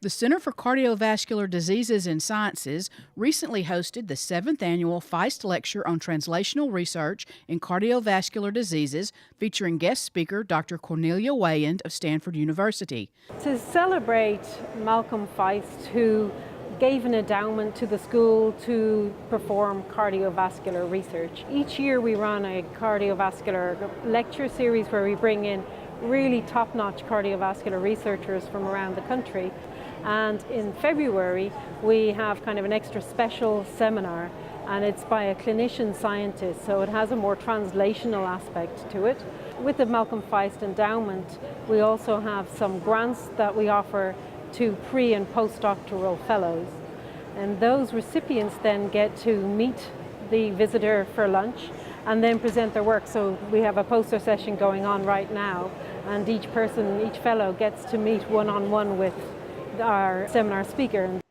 The Center for Cardiovascular Diseases and Sciences recently hosted the 7th annual Feist Lecture on Translational Research in Cardiovascular Diseases, featuring guest speaker Dr. Cornelia Weyand of Stanford University. To celebrate Malcolm Feist, who gave an endowment to the school to perform cardiovascular research. Each year we run a cardiovascular lecture series where we bring in really top-notch cardiovascular researchers from around the country. And in February, we have kind of an extra special seminar, and it's by a clinician scientist, so it has a more translational aspect to it. With the Malcolm Feist Endowment, we also have some grants that we offer to pre- and postdoctoral fellows. And those recipients then get to meet the visitor for lunch and then present their work. So we have a poster session going on right now, and each fellow gets to meet one-on-one with our seminar speaker.